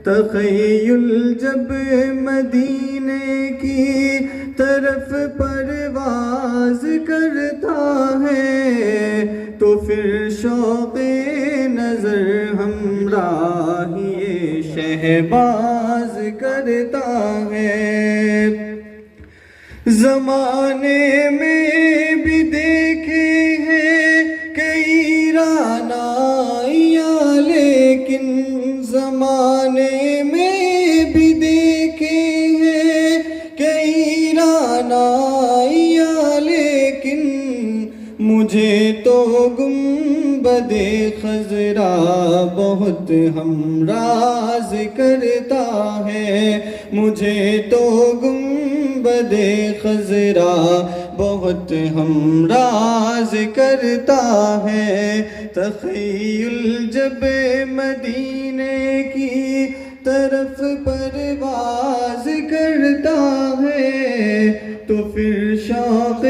تخیل جب مدینے کی طرف پرواز کرتا ہے تو پھر شوق نظر ہمراہی شہباز کرتا ہے۔ زمانے میں بھی دیکھے ہیں کئی رعنائیاں، لیکن زمانے میں بھی دیکھے ہیں کئی رعنائیاں، لیکن مجھے تو گنبد خضرا بہت ہمراز کرتا ہے، مجھے تو گنبد خضرا بہت ہمراز کرتا ہے۔ تخیل جب مدینے کی طرف پرواز کرتا ہے تو پھر شوق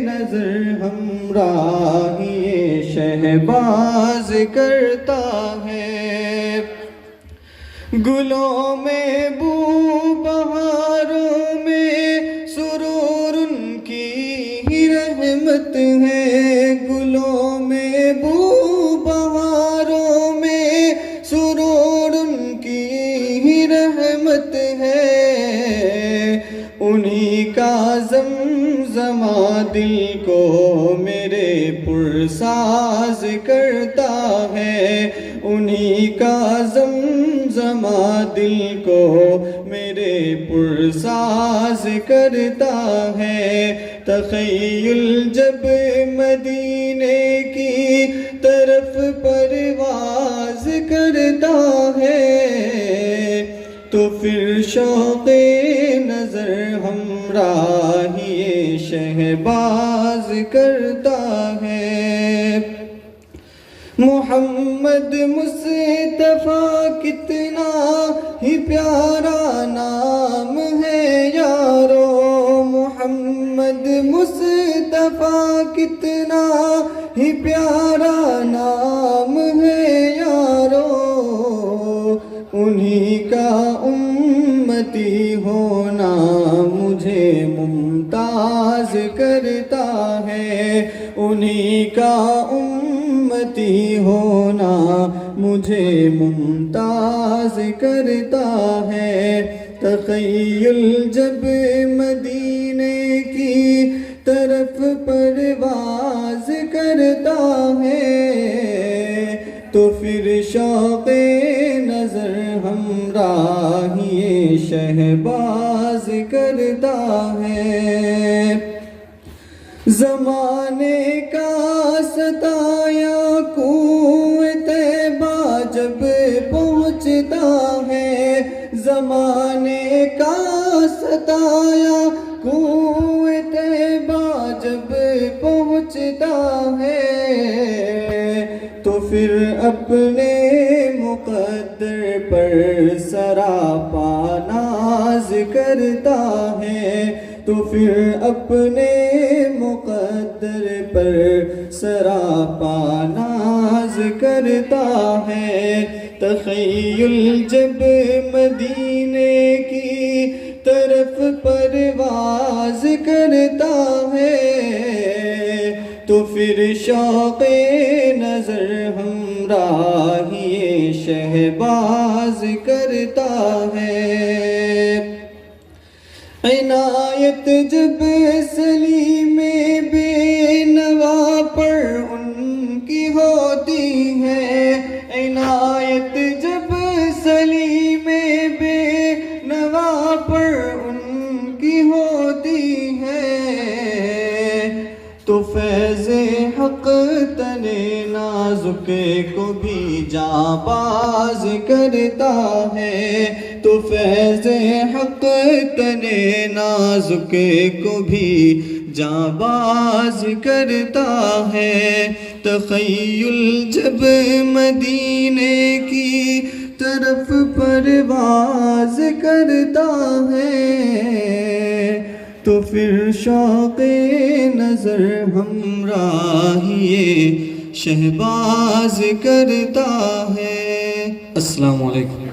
نظر ہمراہی شہباز کرتا ہے۔ گلوں میں بو بہاروں میں سرور ان کی ہی رحمت ہے، گلوں میں بو بہاروں میں سرور ان کی ہی رحمت ہے، انہی کا زمزمہ دل کو میرے پرساز کرتا ہے، انہی کا زمزمہ دل کو میرے پرساز کرتا ہے۔ تخیل جب مدینے کی طرف پرواز کرتا ہے تو پھر شوق نظر ہمراہی شہباز کرتا ہے۔ محمد مصطفیٰ کتنا ہی پیارا نام ہے یارو، محمد مصطفیٰ کتنا ہی پیارا نام ہے یارو، انہی کا امتی ہونا مجھے ممتاز کرتا ہے، انہی کا امتی ہونا مجھے ممتاز کرتا ہے۔ تخیل جب مدینے کی طرف پرواز کرتا ہے تو پھر شوق نظر ہمراہی شہباز کرتا ہے۔ زمانے کا ستایا کوہ طیبہ جب پہنچتا ہے، زمانے کا ستایا کوہ طیبہ جب پہنچتا ہے تو پھر اپنے مقدر پر سراپا ناز کرتا ہے، تو پھر اپنے مقدر پر سراپا ناز کرتا ہے۔ تخیل جب مدینے کی طرف پرواز کرتا ہے تو پھر شوق نظر ہمراہی شہباز کرتا ہے۔ عنایت جب سلیم بے نوا پر ان کی ہوتی ہے، عنایت جب سلیم بے نوا پر ان کی ہوتی ہے تو فیض حق تن نازک کو بھی جانباز کرتا ہے، تو فیض حق تن نازک کو بھی جانباز کرتا ہے۔ تخیل جب مدینے کی طرف پرواز کرتا ہے تو پھر شوق نظر ہمراہی شہباز کرتا ہے۔ السلام علیکم۔